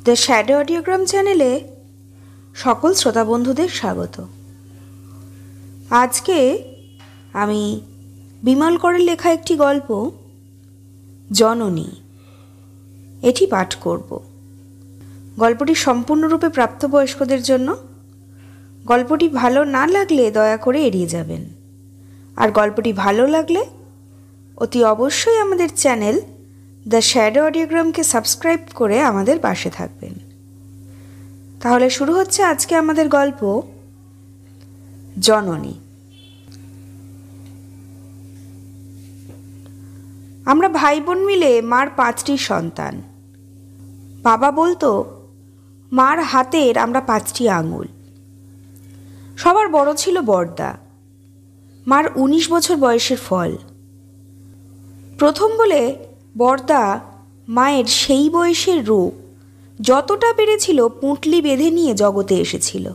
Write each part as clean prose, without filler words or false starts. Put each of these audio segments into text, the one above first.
The shadow অডিওগ্রাম চ্যানেলে সকল শ্রোতা বন্ধুদের স্বাগত। আজকে আমি বিমল করের লেখা একটি গল্প জননী এটি পাঠ করব। গল্পটি সম্পূর্ণরূপে প্রাপ্তবয়স্কদের জন্য। গল্পটি ভালো না লাগলে দয়া করে এড়িয়ে যাবেন, আর গল্পটি ভালো লাগলে অতি অবশ্যই আমাদের চ্যানেল দ্য শ্যাডো অডিওগ্রামকে সাবস্ক্রাইব করে আমাদের পাশে থাকবেন। তাহলে শুরু হচ্ছে আজকে আমাদের গল্প জননী। আমরা ভাই বোন মিলে মার 5টি সন্তান। বাবা বলতো মার হাতের আমরা 5টি আঙুল। সবার বড় ছিল বড়দা, মার 19 বছর বয়সের ফল। প্রথম বলে বড়দা মায়ের সেই বয়সের রূপ যতটা পেরেছিল পুঁটলি বেঁধে নিয়ে জগতে এসেছিল।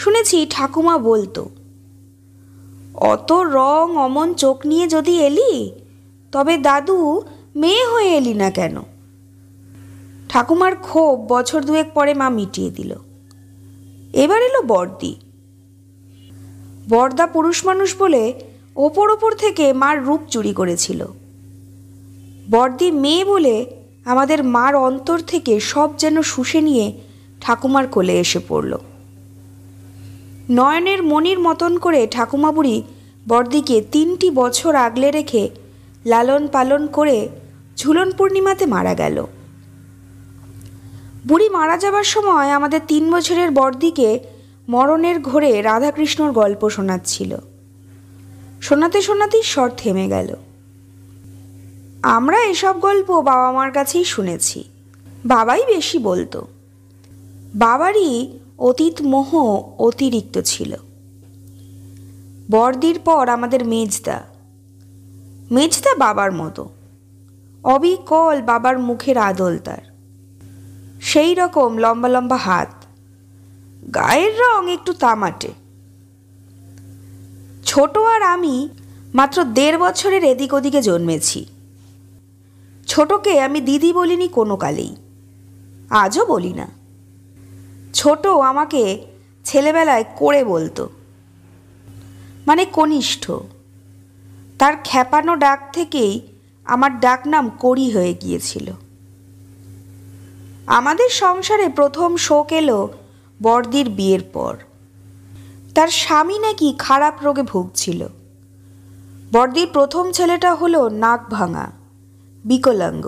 শুনেছি ঠাকুমা বলতো, অত রং অমন চোখ নিয়ে যদি এলি তবে দাদু মেয়ে হয়ে এলি না কেন? ঠাকুমার ক্ষোভ বছর 2 পরে মা মিটিয়ে দিল। এবার এলো বড়দি। বড়দা পুরুষ মানুষ বলে ওপর থেকে মার রূপ চুরি করেছিল। বড়দি মেয়ে বলে আমাদের মার অন্তর থেকে সব যেন শুষে নিয়ে ঠাকুমার কোলে এসে পড়ল। নয়নের মণির মতন করে ঠাকুমা বুড়ি বড়দিকে 3টি বছর আগলে রেখে লালন পালন করে ঝুলন পূর্ণিমাতে মারা গেল। বুড়ি মারা যাবার সময় আমাদের 3 বছরের বড়দিকে মরণের ঘোরে রাধাকৃষ্ণর গল্প শোনাচ্ছিল। শোনাতে শোনাতেই স্বর থেমে গেল। আমরা এসব গল্প বাবা মার কাছেই শুনেছি। বাবাই বেশি বলতো। বাবারই অতীত মোহ অতিরিক্ত ছিল। বড়দির পর আমাদের মেজদা। মেজদা বাবার মতো, অবিকল বাবার মুখের আদল তার। সেই রকম লম্বা লম্বা হাত, গায়ের রং একটু তামাটে। ছোট আর আমি মাত্র 1.5 বছরের এদিক ওদিকে জন্মেছি। ছোটকে আমি দিদি বলিনি কোনো কালেই, আজও বলি না। ছোট আমাকে ছেলেবেলায় করে বলতো, মানে কনিষ্ঠ। তার খ্যাপানো ডাক থেকেই আমার ডাক নাম কড়ি হয়ে গিয়েছিল। আমাদের সংসারে প্রথম শোক এলো বড়দির বিয়ের পর। তার স্বামী নাকি খারাপ রোগে ভুগছিল। বড়দির প্রথম ছেলেটা হলো নাক ভাঙা, বিকলাঙ্গ,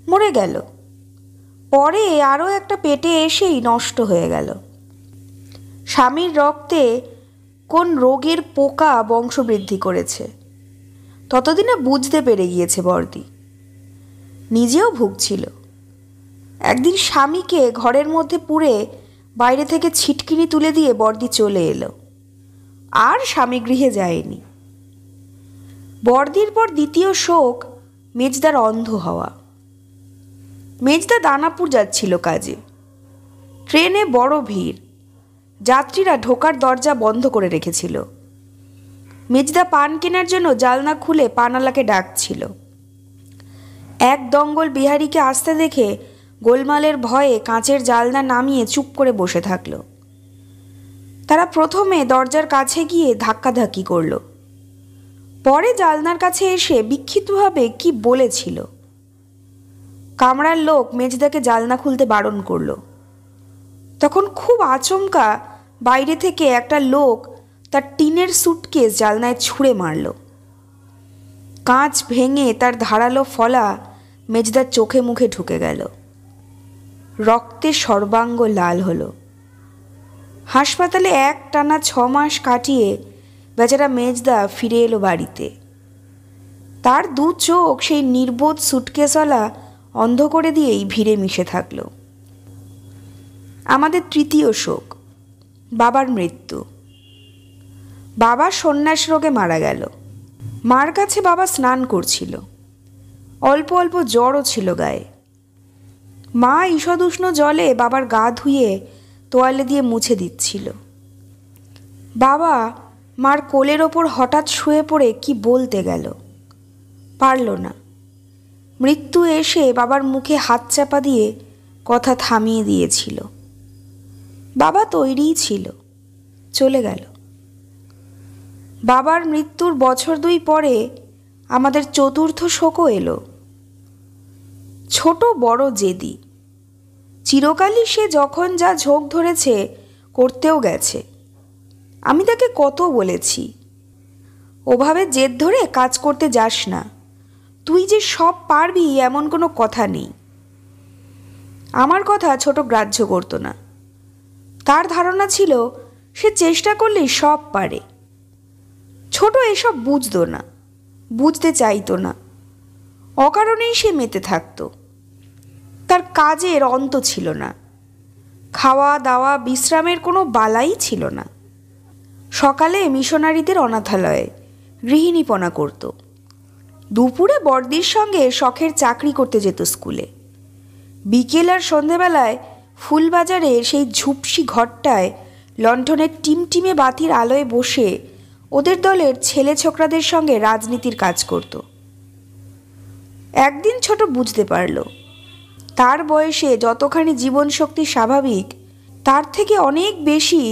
মরে গেল। পরে আরও একটা পেটে এসেই নষ্ট হয়ে গেল। স্বামীর রক্তে কোন রোগের পোকা বংশবৃদ্ধি করেছে ততদিনে বুঝতে পেরে গিয়েছে বড়দি। নিজেও ভুগছিল। একদিন স্বামীকে ঘরের মধ্যে পুরে বাইরে থেকে ছিটকিনি তুলে দিয়ে বড়দি চলে এলো। আর স্বামী গৃহে যায়নি। বড়দির পর দ্বিতীয় শোক মেজদার অন্ধ হওয়া। মেজদা দানাপুর যাচ্ছিল কাজে। ট্রেনে বড় ভিড়। যাত্রীরা ঢোকার দরজা বন্ধ করে রেখেছিল। মেজদা পান কেনার জন্য জালনা খুলে পানালাকে ডাকছিল। এক দঙ্গল বিহারীকে আসতে দেখে গোলমালের ভয়ে কাঁচের জালনা নামিয়ে চুপ করে বসে থাকল। তারা প্রথমে দরজার কাছে গিয়ে ধাক্কাধাক্কি করল। পরে জালনার কাছে এসে বিক্ষিপ্তভাবে কি বলেছিল। কামরার লোক মেজদাকে জালনা খুলতে বারণ করল। তখন খুব আচমকা বাইরে থেকে একটা লোক তার টিনের সুটকেস জালনায় ছুঁড়ে মারল। কাঁচ ভেঙে তার ধারালো ফলা মেজদার চোখে মুখে ঢুকে গেল। রক্তে সর্বাঙ্গ লাল হলো। হাসপাতালে একটানা 6 মাস কাটিয়ে বেচারা মেজদা ফিরে এলো বাড়িতে। তার 2 চোখ সেই নির্বোধ সুটকেসওয়ালা অন্ধ করে দিয়েই ভিড়ে মিশে থাকল। আমাদের তৃতীয় শোক বাবার মৃত্যু। বাবা সন্ন্যাস রোগে মারা গেল। মার কাছে বাবা স্নান করছিল। অল্প অল্প জ্বরও ছিল গায়ে। মা ঈষদুষ্ণ জলে বাবার গা ধুয়ে তোয়ালে দিয়ে মুছে দিচ্ছিল। বাবা মার কোলের ওপর হঠাৎ শুয়ে পড়ে কি বলতে গেল, পারল না। মৃত্যু এসে বাবার মুখে হাত চাপা দিয়ে কথা থামিয়ে দিয়েছিল। বাবা তৈরিই ছিল, চলে গেল। বাবার মৃত্যুর বছর 2 পরে আমাদের চতুর্থ শোকও এলো। ছোট বড় জেদি, চিরকালই সে যখন যা ঝোঁক ধরেছে করতেও গেছে। আমি তাকে কত বলেছি, ওভাবে জেদ ধরে কাজ করতে যাস না, তুই যে সব পারবি এমন কোনো কথা নেই। আমার কথা ছোট গ্রাহ্য করতো না। তার ধারণা ছিল সে চেষ্টা করলেই সব পারে। ছোট এসব বুঝতো না, বুঝতে চাইতো না, অকারণেই সে মেতে থাকতো। তার কাজের অন্ত ছিল না, খাওয়া দাওয়া বিশ্রামের কোনো বালাই ছিল না। সকালে মিশনারিদের অনাথালয়ে গৃহিণীপনা করত, দুপুরে বড়দির সঙ্গে শখের চাকরি করতে যেত স্কুলে, বিকেল আর সন্ধেবেলায় ফুলবাজারে সেই ঝুপসি ঘরটায় লণ্ঠনের টিমটিমে বাতির আলোয় বসে ওদের দলের ছেলে ছোকরাদের সঙ্গে রাজনীতির কাজ করত। একদিন ছোট বুঝতে পারল, তার বয়সে যতখানি জীবনশক্তি স্বাভাবিক তার থেকে অনেক বেশি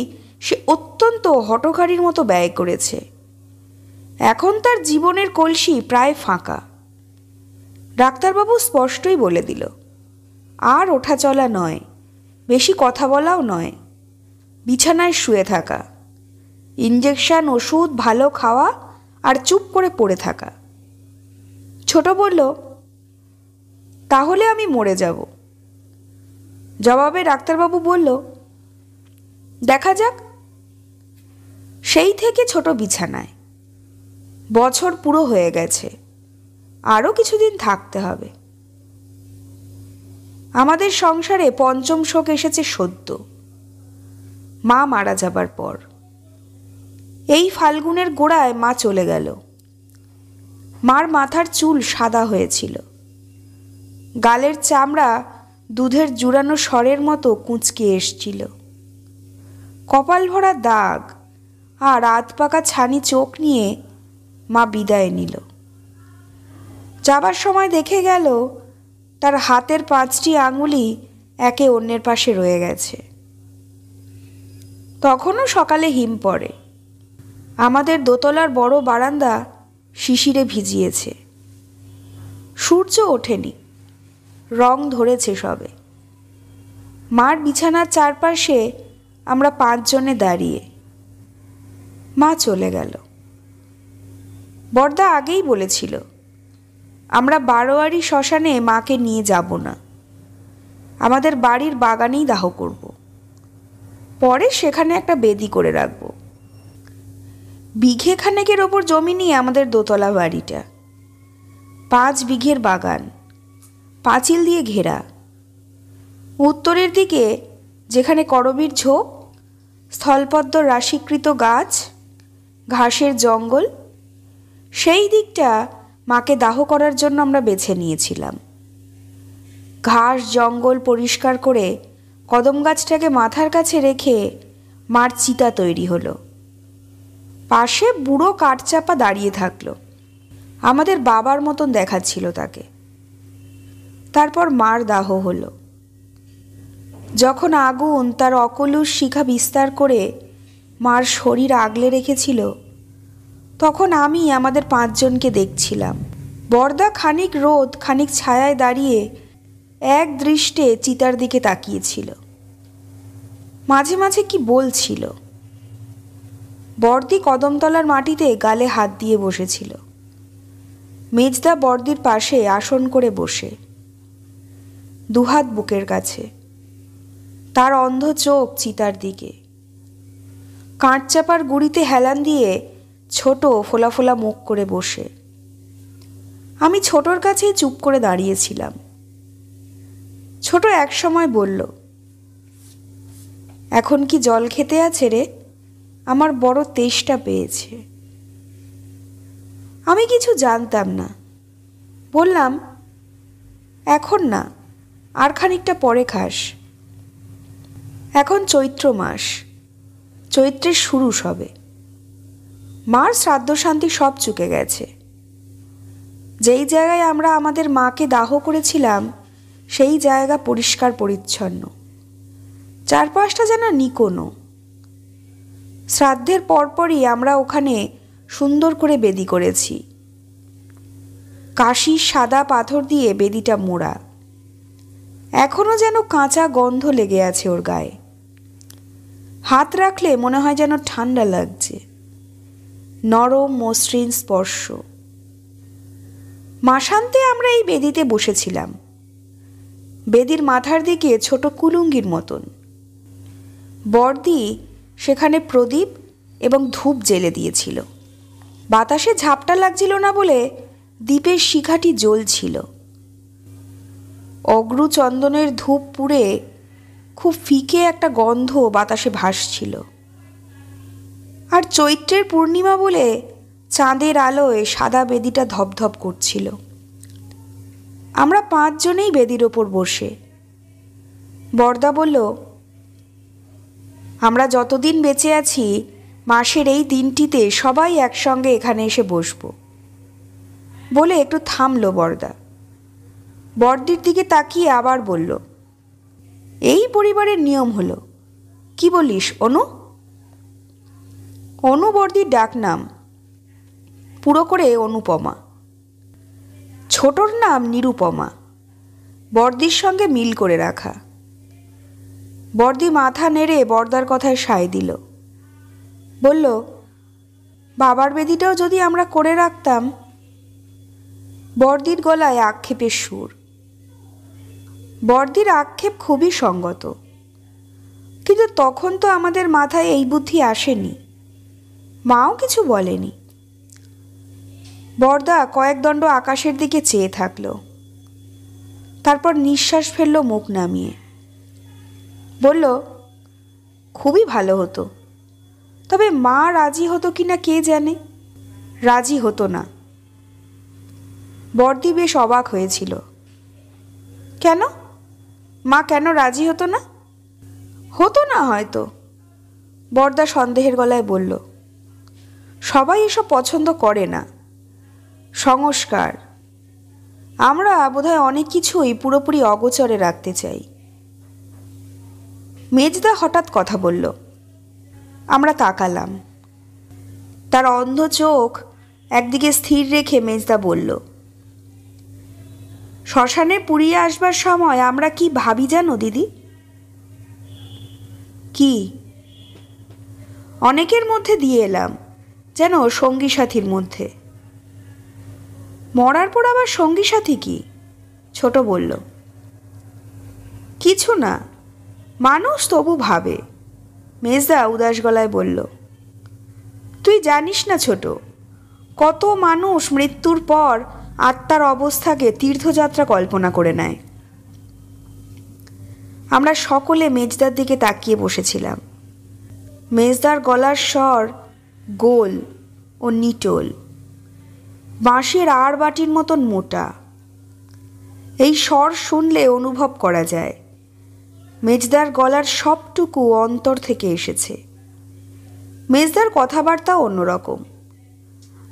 সে অত্যন্ত হঠকারীর মতো ব্যয় করেছে। এখন তার জীবনের কলসি প্রায় ফাঁকা। ডাক্তারবাবু স্পষ্টই বলে দিল, আর ওঠা চলা নয়, বেশি কথা বলাও নয়, বিছানায় শুয়ে থাকা, ইঞ্জেকশন ওষুধ ভালো খাওয়া আর চুপ করে পড়ে থাকা। ছোট বলল, তাহলে আমি মরে যাব। জবাবে ডাক্তারবাবু বলল, দেখা যাক। সেই থেকে ছোট বিছানায়। বছর পুরো হয়ে গেছে, আরও কিছুদিন থাকতে হবে। আমাদের সংসারে পঞ্চম শোক এসেছে সদ্য, মা মারা যাবার পর। এই ফাল্গুনের গোড়ায় মা চলে গেল। মার মাথার চুল সাদা হয়েছিল, গালের চামড়া দুধের জুড়ানো স্বরের মতো কুঁচকে এসছিল, কপাল ভরা দাগ আর আধ পাকা ছানি চোখ নিয়ে মা বিদায় নিল। যাবার সময় দেখে গেল তার হাতের 5টি আঙুলি একে অন্যের পাশে রয়ে গেছে। তখনও সকালে হিম পড়ে। আমাদের দোতলার বড় বারান্দা শিশিরে ভিজিয়েছে। সূর্য ওঠেনি, রং ধরেছে সবে। মার বিছানার চারপাশে আমরা 5 জনে দাঁড়িয়ে। মা চলে গেল। বড়দা আগেই বলেছিল আমরা বারোয়ারি শ্মশানে মাকে নিয়ে যাব না, আমাদের বাড়ির বাগানেই দাহ করব, পরে সেখানে একটা বেদি করে রাখব। বিঘে খানেকের ওপর জমি নিয়ে আমাদের দোতলা বাড়িটা, 5 বিঘের বাগান, পাঁচিল দিয়ে ঘেরা। উত্তরের দিকে যেখানে করবীর ঝোপ, স্থলপদ্ম রাশিকৃত গাছ, ঘাসের জঙ্গল, সেই দিকটা মাকে দাহ করার জন্য আমরা বেছে নিয়েছিলাম। ঘাস জঙ্গল পরিষ্কার করে কদম গাছটাকে মাথার কাছে রেখে মার চিতা তৈরি হলো। পাশে বুড়ো কাঠচাপা দাঁড়িয়ে থাকলো, আমাদের বাবার মতন দেখাচ্ছিল তাকে। তারপর মার দাহ হলো। যখন আগুন তার অকলুষ শিখা বিস্তার করে মার শরীর আগলে রেখেছিল, তখন আমি আমাদের 5 জনকে দেখছিলাম। বড়দা খানিক রোদ খানিক ছায়ায় দাঁড়িয়ে এক দৃষ্টে চিতার দিকে তাকিয়েছিল, মাঝে মাঝে কি বলছিল। বড়দি কদমতলার মাটিতে গালে হাত দিয়ে বসেছিল, মেজদা বড়দির পাশে আসন করে বসে, দুহাত বুকের কাছে, তার অন্ধ চোখ চিতার দিকে। কাঠচাপার গুঁড়িতে হেলান দিয়ে ছোট ফোলা ফোলা মুখ করে বসে। আমি ছোটর কাছেই চুপ করে দাঁড়িয়েছিলাম। ছোট এক সময় বলল, এখন কি জল খেতে আছে রে? আমার বড় তেষ্টা পেয়েছে। আমি কিছু জানতাম না, বললাম, এখন না, আর খানিকটা পরে খাস। এখন চৈত্র মাস, চৈত্রের শুরু সবে। মার শ্রাদ্ধ শান্তি সব চুকে গেছে। যেই জায়গায় আমরা আমাদের মাকে দাহ করেছিলাম সেই জায়গা পরিষ্কার পরিচ্ছন্ন, চারপাশটা যেন নিকোনো। শ্রাদ্ধের পরপরই আমরা ওখানে সুন্দর করে বেদি করেছি। কাশির সাদা পাথর দিয়ে বেদিটা মোড়া, এখনো যেন কাঁচা গন্ধ লেগে আছে ওর গায়ে। হাত রাখলে মনে হয় যেন ঠান্ডা লাগছে, নরম মসৃণ স্পর্শ। মাসান্তে আমরা এই বেদিতে বসেছিলাম, বেদির মাথার দিকে ছোট কুলুঙ্গির মতন। বড়দি সেখানে প্রদীপ এবং ধূপ জ্বেলে দিয়েছিল। বাতাসে ঝাপটা লাগছিল না বলে দ্বীপের শিখাটি জ্বলছিল। অগ্রু চন্দনের ধূপ পুড়ে খুব ফিকে একটা গন্ধ বাতাসে ভাসছিল। আর চৈত্রের পূর্ণিমা বলে চাঁদের আলোয় সাদা বেদিটা ধপধপ করছিল। আমরা 5 জনেই বেদির ওপর বসে। বড়দা বলল, আমরা যতদিন বেঁচে আছি মাসের এই দিনটিতে সবাই একসঙ্গে এখানে এসে বসবো। বলে একটু থামল বড়দা। বড়দির দিকে তাকিয়ে আবার বলল, এই পরিবারের নিয়ম হলো। কি বলিস অনু? অনু বড়দির ডাক নাম, পুরো করে অনুপমা। ছোটর নাম নিরুপমা, বড়দির সঙ্গে মিল করে রাখা। বড়দি মাথা নেড়ে বড়দার কথায় সায় দিল। বলল, বাবার বেদিটাও যদি আমরা করে রাখতাম। বড়দির গলায় আক্ষেপের সুর। বড়দির আক্ষেপ খুবই সঙ্গত, কিন্তু তখন তো আমাদের মাথায় এই বুদ্ধি আসেনি, মাও কিছু বলেনি। বড়দা কয়েক দণ্ড আকাশের দিকে চেয়ে থাকল, তারপর নিঃশ্বাস ফেলল মুখ নামিয়ে। বলল, খুবই ভালো হতো, তবে মা রাজি হতো কিনা কে জানে। রাজি হতো না। বড়দি বেশ অবাক হয়েছিল। কেন? মা কেন রাজি হতো না? হতো না হয়তো। বড়দা সন্দেহের গলায় বলল, সবাই এসব পছন্দ করে না, সংস্কার। আমরা বোধহয় অনেক কিছুই পুরোপুরি অগোচরে রাখতে চাই। মেজদা হঠাৎ কথা বলল। আমরা তাকালাম। তার অন্ধ চোখ একদিকে স্থির রেখে মেজদা বলল, শ্মশানে পুড়িয়ে আসবার সময় আমরা কি ভাবি জানো দিদি? কি? অনেকের মধ্যে দিয়ে এলাম, যেন সঙ্গী সাথীর মধ্যে। মরার পর আবার সঙ্গী সাথী কি? ছোট বলল, কিছু না, মানুষ তবু ভাবে। মেজদা উদাস গলায় বলল, তুই জানিস না ছোট, কত মানুষ মৃত্যুর পর আত্মার অবস্থাকে তীর্থযাত্রা কল্পনা করে নেয়। আমরা সকলে মেজদার দিকে তাকিয়ে বসেছিলাম। মেজদার গলার স্বর গোল ও নিটোল, বাঁশের আর বাটির মতন মোটা। এই স্বর শুনলে অনুভব করা যায় মেজদার গলার সবটুকু অন্তর থেকে এসেছে। মেজদার কথাবার্তা অন্যরকম।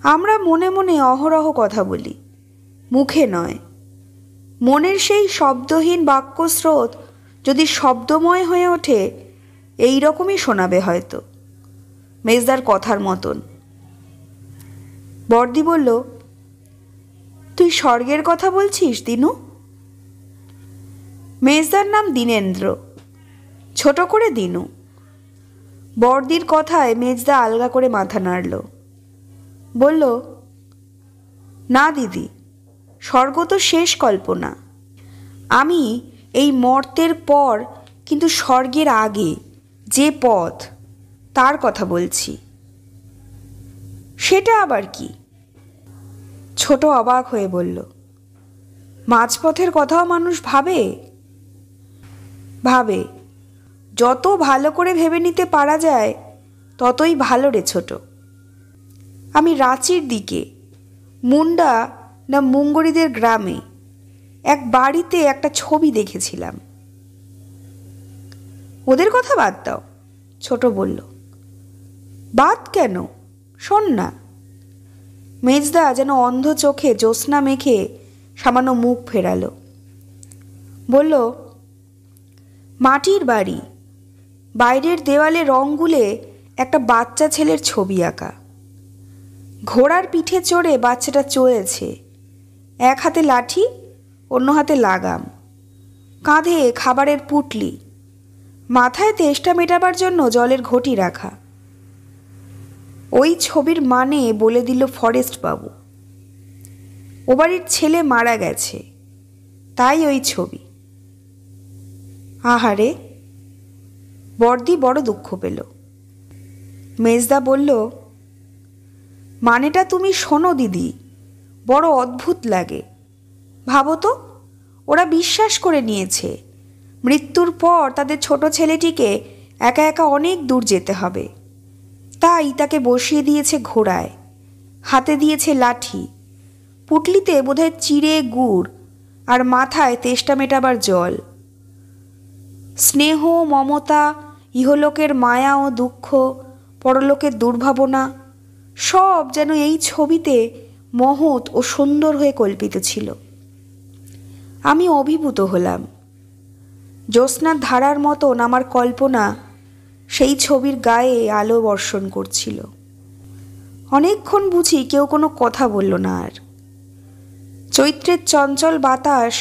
আমরা মনে মনে অহরহ কথা বলি, মুখে নয়। মনের সেই শব্দহীন বাক্যস্রোত যদি শব্দময় হয়ে ওঠে, এই রকমই শোনাবে হয়তো, মেজদার কথার মতন। বড়দি বলল, তুই স্বর্গের কথা বলছিস দিনু? মেজদার নাম দীনেন্দ্র, ছোট করে দিনু। বড়দির কথায় মেজদা আলগা করে মাথা নাড়ল। বলল, না দিদি, স্বর্গ তো শেষ কল্পনা। আমি এই মর্তের পর কিন্তু স্বর্গের আগে যে পথ, তার কথা বলছি। সেটা আবার কি? ছোট অবাক হয়ে বলল, মাঝপথের কথাও মানুষ ভাবে? ভাবে। যত ভালো করে ভেবে নিতে পারা যায় ততই ভালো রে ছোট। আমি রাঁচির দিকে মুন্ডা না মুঙ্গরিদের গ্রামে এক বাড়িতে একটা ছবি দেখেছিলাম। ওদের কথা বাদ দাও, ছোট বলল। বাদ কেন? শোন না। মেজদা যেন অন্ধ চোখে জ্যোৎস্না মেখে সামান্য মুখ ফেরালো। বলল, মাটির বাড়ি, বাইরের দেওয়ালে রং গুলে একটা বাচ্চা ছেলের ছবি আঁকা। ঘোড়ার পিঠে চড়ে বাচ্চাটা চলেছে, এক হাতে লাঠি, অন্য হাতে লাগাম, কাঁধে খাবারের পুটলি, মাথায় তেষ্টা মেটাবার জন্য জলের ঘটি রাখা। ওই ছবির মানে বলে দিল ফরেস্ট বাবু। ও বাড়ির ছেলে মারা গেছে, তাই ওই ছবি। আহারে, বর্দি বড় দুঃখ পেল। মেজদা বলল, মানেটা তুমি শোনো দিদি, বড় অদ্ভুত লাগে। ভাবো তো, ওরা বিশ্বাস করে নিয়েছে মৃত্যুর পর তাদের ছোট ছেলেটিকে একা একা অনেক দূর যেতে হবে, তাই তাকে বসিয়ে দিয়েছে ঘোড়ায়, হাতে দিয়েছে লাঠি, পুটলিতে বোধহয় চিড়ে গুড়, আর মাথায় তেষ্টা মেটাবার জল। স্নেহ, মমতা, ইহলোকের মায়া ও দুঃখ, পরলোকের দুর্ভাবনা, সব যেন এই ছবিতে মহৎ ও সুন্দর হয়ে কল্পিত ছিল। আমি অভিভূত হলাম। জ্যোৎস্নার ধারার মতন আমার কল্পনা সেই ছবির গায়ে আলো বর্ষণ করছিল। অনেকক্ষণ বুঝি কেউ কোনো কথা বলল না আর। চৈত্রের চঞ্চল বাতাস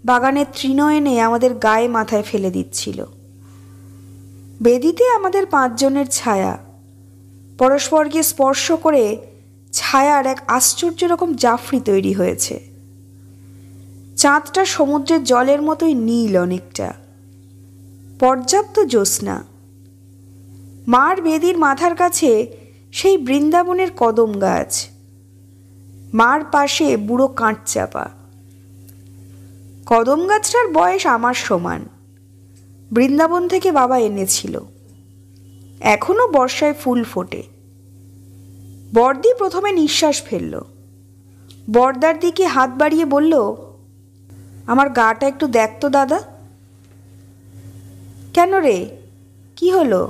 বাগানের তৃণ এনে আমাদের গায়ে মাথায় ফেলে দিচ্ছিল। বেদিতে আমাদের 5 জনের ছায়া, পরস্পরকে স্পর্শ করে ছায়ার এক আশ্চর্য রকম জাফরি তৈরি হয়েছে। চাঁদটা সমুদ্রের জলের মতোই নীল অনেকটা। পর্যাপ্ত জ্যোৎস্না। মার বেদির মাথার কাছে সেই বৃন্দাবনের কদম গাছ, মার পাশে বুড়ো কাঠচাপা। কদম গাছটার বয়স আমার সমান, বৃন্দাবন থেকে বাবা এনেছিল। এখনো বর্ষায় ফুল ফোটে। বর্দি প্রথমে নিঃশ্বাস ফেলল, বর্দার দিকে হাত বাড়িয়ে বলল, আমার গাটা একটু দেখ তো দাদা। কেন রে, কি হলো?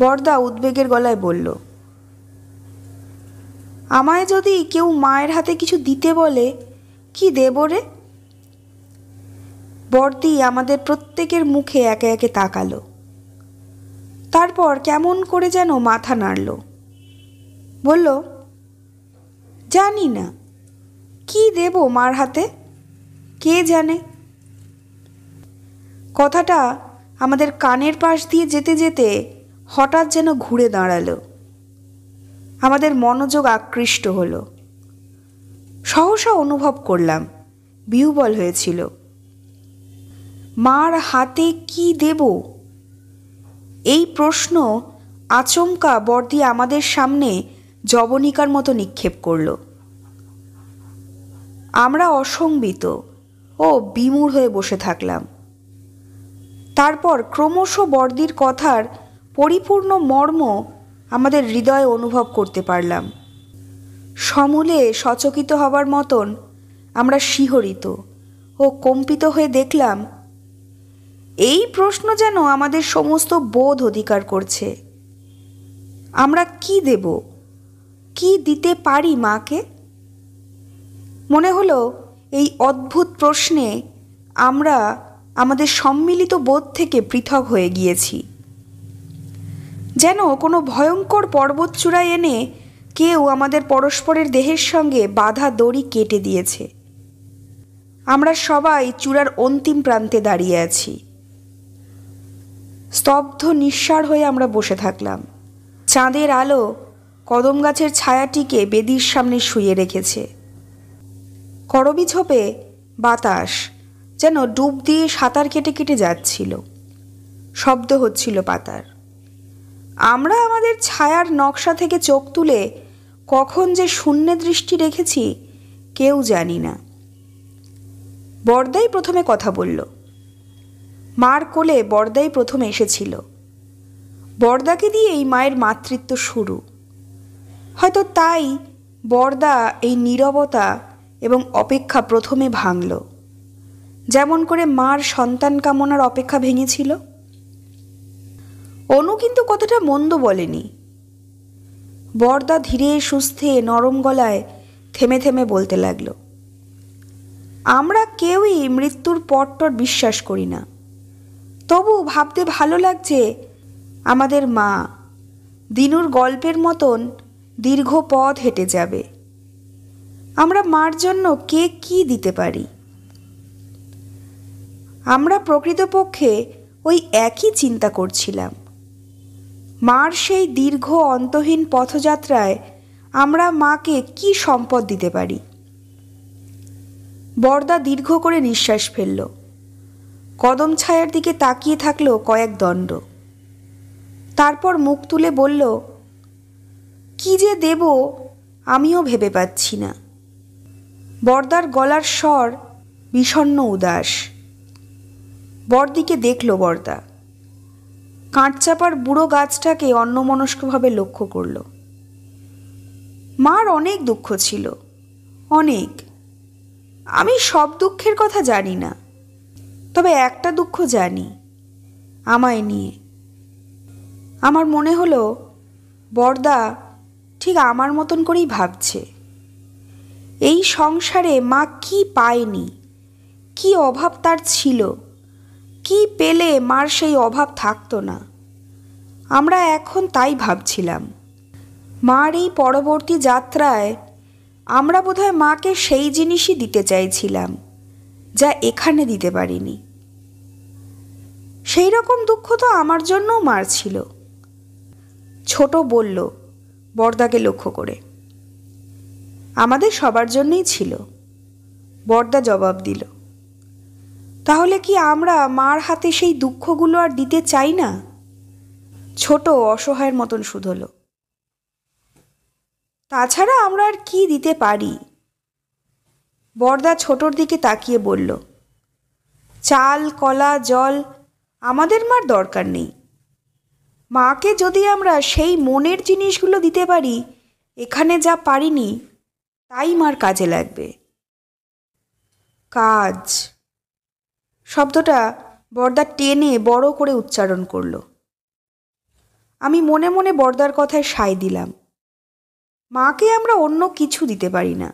বর্দা উদ্বেগের গলায় বলল, আমায় যদি কেউ মায়ের হাতে কিছু দিতে বলে, কি দেব রে? বর্দি আমাদের প্রত্যেকের মুখে একে একে তাকালো, তারপর কেমন করে যেন মাথা নাড়ল। বলল, জানি না, কি দেব মার হাতে, কে জানে। কথাটা আমাদের কানের পাশ দিয়ে যেতে যেতে হঠাৎ যেন ঘুরে দাঁড়ালো। আমাদের মনোযোগ আকৃষ্ট হলো। সহসা অনুভব করলাম বিহ্বল হয়েছিল। মার হাতে কি দেব, এই প্রশ্ন আচমকা বর্দি আমাদের সামনে জবনিকার মতো নিক্ষেপ করল। আমরা অসংবিত ও বিমূঢ় হয়ে বসে থাকলাম। তারপর ক্রমশ বর্দির কথার পরিপূর্ণ মর্ম আমাদের হৃদয়ে অনুভব করতে পারলাম। সমূলে সচকিত হবার মতন আমরা শিহরিত ও কম্পিত হয়ে দেখলাম, এই প্রশ্ন যেন আমাদের সমস্ত বোধ অধিকার করছে। আমরা কি দেব, কি দিতে পারি মাকে? মনে হলো এই অদ্ভুত প্রশ্নে আমরা আমাদের সম্মিলিত বোধ থেকে পৃথক হয়ে গিয়েছি। যেন কোনো ভয়ঙ্কর পর্বতচূড়ায় এনে কেউ আমাদের পরস্পরের দেহের সঙ্গে বাঁধা দড়ি কেটে দিয়েছে। আমরা সবাই চূড়ার অন্তিম প্রান্তে দাঁড়িয়ে আছি। স্তব্ধ নিঃসাড় হয়ে আমরা বসে থাকলাম। চাঁদের আলো কদম গাছের ছায়াটিকে বেদির সামনে শুইয়ে রেখেছে। করবি ঝোপে বাতাস যেন ডুব দিয়ে সাঁতার কেটে কেটে যাচ্ছিল, শব্দ হচ্ছিল পাতার। আমরা আমাদের ছায়ার নকশা থেকে চোখ তুলে কখন যে শূন্যে দৃষ্টি রেখেছি কেউ জানি না। বর্দাই প্রথমে কথা বলল। মার কোলে বর্দাই প্রথমে এসেছিল। বর্দাকে দিয়েই মায়ের মাতৃত্ব শুরু। হয়তো তাই বর্দা এই নীরবতা এবং অপেক্ষা প্রথমে ভাঙল, যেমন করে মার সন্তান কামনার অপেক্ষা ভেঙেছিল। অনু কিন্তু কথাটা মন্দ বলেনি। বর্দা ধীরে সুস্থে নরম গলায় থেমে থেমে বলতে লাগল, আমরা কেউই মৃত্যুর পরটর বিশ্বাস করি না, তবু ভাবতে ভালো লাগছে আমাদের মা দিনুর গল্পের মতন দীর্ঘ পথ হেঁটে যাবে। আমরা মার জন্য কে কি দিতে পারি? আমরা প্রকৃতপক্ষে ওই একই চিন্তা করছিলাম। মার সেই দীর্ঘ অন্তহীন পথযাত্রায় আমরা মাকে কি সম্পদ দিতে পারি? বরদা দীর্ঘ করে নিঃশ্বাস ফেলল, কদম ছায়ার দিকে তাকিয়ে থাকলো কয়েক দণ্ড, তারপর মুখ তুলে বলল, কি যে দেব আমিও ভেবে পাচ্ছি না। বরদার গলার স্বর বিষণ্ণ উদাস। বরদিকে দেখল বরদা, কাঁটচাপার বুড়ো গাছটাকে অন্যমনস্কভাবে লক্ষ্য করল। মার অনেক দুঃখ ছিল, অনেক। আমি সব দুঃখের কথা জানি না, তবে একটা দুঃখ জানি, আমায় নিয়ে। আমার মনে হলো বরদা ঠিক আমার মতন করেই ভাবছে। এই সংসারে মা কি পায়নি, কি অভাব তার ছিল, কি পেলে মার সেই অভাব থাকতো না, আমরা এখন তাই ভাবছিলাম। মার এই পরবর্তী যাত্রায় আমরা বোধহয় মাকে সেই জিনিসই দিতে চাইছিলাম যা এখানে দিতে পারিনি। সেই রকম দুঃখ তো আমার জন্যও মার ছিল। ছোট বলল বরদাকে লক্ষ্য করে। আমাদের সবার জন্যই ছিল, বরদা জবাব দিল। তাহলে কি আমরা মার হাতে সেই দুঃখগুলো আর দিতে চাই না? ছোট অসহায়ের মতন শুধল। তাছাড়া আমরা আর কি দিতে পারি? বরদা ছোটর দিকে তাকিয়ে বলল, চাল কলা জল আমাদের মার দরকার নেই। মাকে যদি আমরা সেই মনের জিনিসগুলো দিতে পারি, এখানে যা পারিনি তাই মার কাজে লাগবে। কাজ শব্দটা বরদা টেনে বড় করে উচ্চারণ করল। আমি মনে মনে বরদার কথায় সায় দিলাম। মাকে আমরা অন্য কিছু দিতে পারি না।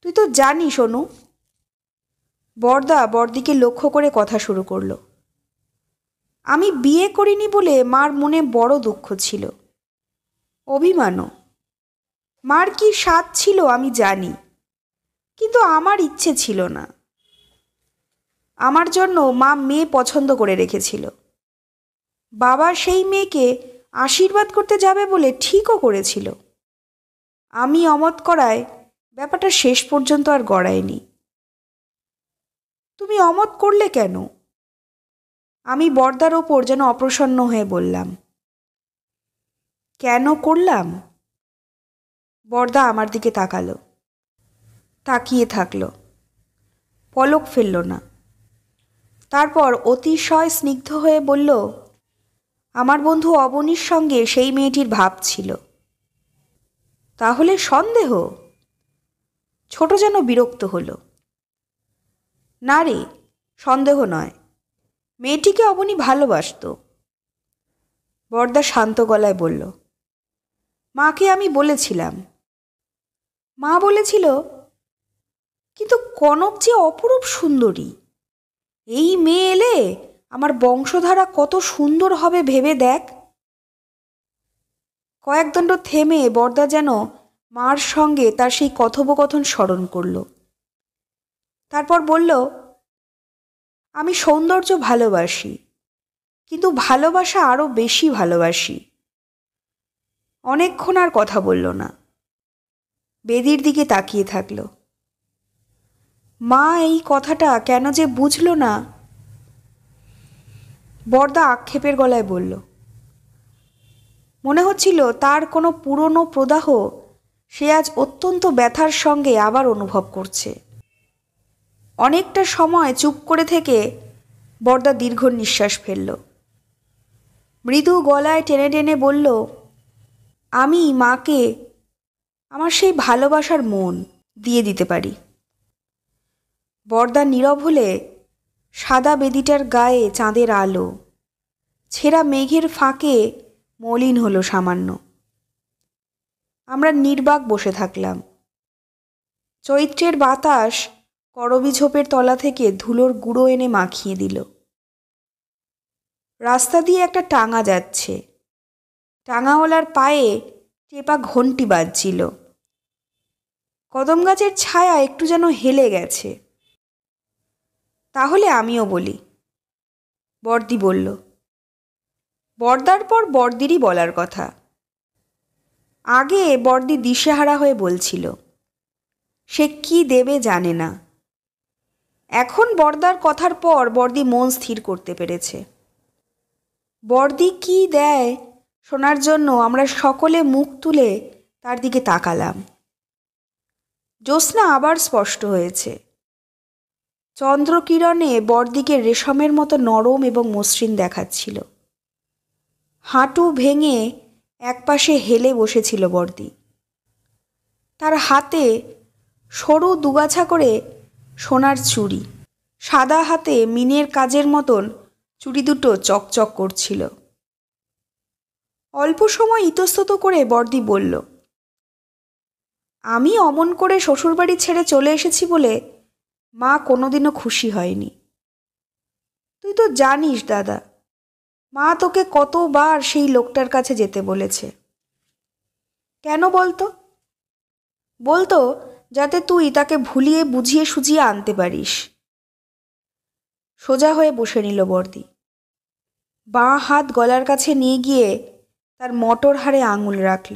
তুই তো জানিস অনু। বরদা বরদিকে লক্ষ্য করে কথা শুরু করল। আমি বিয়ে করিনি বলে মার মনে বড় দুঃখ ছিল, অভিমানও। মার কি স্বাদ ছিল আমি জানি, কিন্তু আমার ইচ্ছে ছিল না। আমার জন্য মা মেয়ে পছন্দ করে রেখেছিল। বাবা সেই মেয়েকে আশীর্বাদ করতে যাবে বলে ঠিকও করেছিল। আমি অমত করায় ব্যাপারটা শেষ পর্যন্ত আর গড়ায়নি। তুমি অমত করলে কেন? আমি বরদার ওপর যেন অপ্রসন্ন হয়ে বললাম। কেন করলাম? বরদা আমার দিকে তাকালো, তাকিয়ে থাকলো, পলক ফেলল না। তারপর অতিশয় স্নিগ্ধ হয়ে বলল, আমার বন্ধু অবনীর সঙ্গে সেই মেয়েটির ভাব ছিল। তাহলে সন্দেহ? ছোট যেন বিরক্ত হলো। না রে, সন্দেহ নয়, মেয়েটিকে অবনী ভালোবাসত। বরদা শান্ত গলায় বলল, মাকে আমি বলেছিলাম। মা বলেছিল, কিন্তু কনক যে অপরূপ সুন্দরী, এই মেয়ে এলে আমার বংশধারা কত সুন্দর হবে ভেবে দেখ। কয়েকদণ্ড থেমে বরদা যেন মার সঙ্গে তার সেই কথোপকথন স্মরণ করল। তারপর বলল, আমি সৌন্দর্য ভালোবাসি, কিন্তু ভালোবাসা আরও বেশি ভালোবাসি। অনেকক্ষণ আর কথা বলল না, বেদির দিকে তাকিয়ে থাকল। মা এই কথাটা কেন যে বুঝল না। বরদা আক্ষেপের গলায় বলল, মনে হচ্ছিল তার কোনো পুরনো প্রদাহ সে আজ অত্যন্ত ব্যথার সঙ্গে আবার অনুভব করছে। অনেকটা সময় চুপ করে থেকে বরদা দীর্ঘ নিঃশ্বাস ফেলল। মৃদু গলায় টেনে টেনে বলল, আমি মাকে আমার সেই ভালোবাসার মন দিয়ে দিতে পারি। বরদা নীরব হলে সাদা বেদিটার গায়ে চাঁদের আলো ছেঁড়া মেঘের ফাঁকে মলিন হলো সামান্য। আমরা নির্বাক বসে থাকলাম। চৈত্রের বাতাস করবি ঝোপের তলা থেকে ধুলোর গুঁড়ো এনে মাখিয়ে দিল। রাস্তা দিয়ে একটা টাঙা যাচ্ছে। টাঙাওয়ালার পায়ে টেপা ঘণ্টি বাজছিল। কদম গাছের ছায়া একটু যেন হেলে গেছে। তাহলে আমিও বলি, বর্দি বলল। বর্দার পর বর্দিরই বলার কথা। আগে বর্দি দিশেহারা হয়ে বলছিল, সে কি দেবে জানে না। এখন বর্দার কথার পর বর্দি মন স্থির করতে পেরেছে। বর্দি কি দেয় শোনার জন্য আমরা সকলে মুখ তুলে তার দিকে তাকালাম। জ্যোৎস্না আবার স্পষ্ট হয়েছে। চন্দ্রকিরণে বর্দিকে রেশমের মতো নরম এবং মসৃণ দেখাচ্ছিল। হাঁটু ভেঙে একপাশে হেলে বসেছিল বর্দি। তার হাতে সরু দুগাছা করে সোনার চুড়ি, সাদা হাতে মিনের কাজের মতন চুড়ি দুটো চকচক করছিল। অল্প সময় ইতস্তত করে বর্দি বলল, আমি অমন করে শ্বশুরবাড়ি ছেড়ে চলে এসেছি বলে মা কোনোদিনও খুশি হয়নি। তুই তো জানিস দাদা, মা তোকে কতবার সেই লোকটার কাছে যেতে বলেছে। কেন বলতো? বলতো যাতে তুই তাকে ভুলিয়ে বুঝিয়ে সুঝিয়ে আনতে পারিস। সোজা হয়ে বসে নিল বর্দি। বাঁ হাত গলার কাছে নিয়ে গিয়ে তার মটর হাড়ে আঙুল রাখল।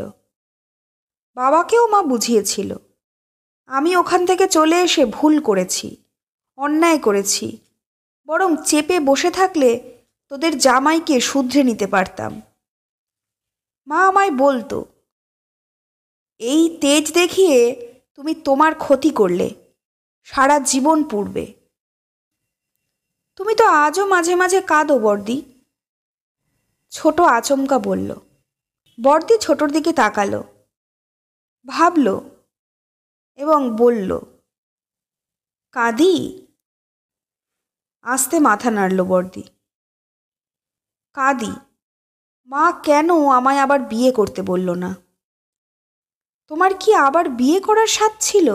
বাবাকেও মা বুঝিয়েছিল। আমি ওখান থেকে চলে এসে ভুল করেছি, অন্যায় করেছি, বরং চেপে বসে থাকলে তোদের জামাইকে শুধরে নিতে পারতাম। মা আমায় বলতো, এই তেজ দেখিয়ে তুমি তোমার ক্ষতি করলে, সারা জীবন পুড়বে। তুমি তো আজও মাঝে মাঝে কাঁদো বর্দি। ছোট আচমকা বলল। বর্দি ছোটর দিকে তাকালো, ভাবল এবং বলল, কাঁদি? আস্তে মাথা নাড়ল বর্দি। কাঁদি। মা কেন আমায় আবার বিয়ে করতে বলল না? তোমার কি আবার বিয়ে করার স্বাদ ছিল?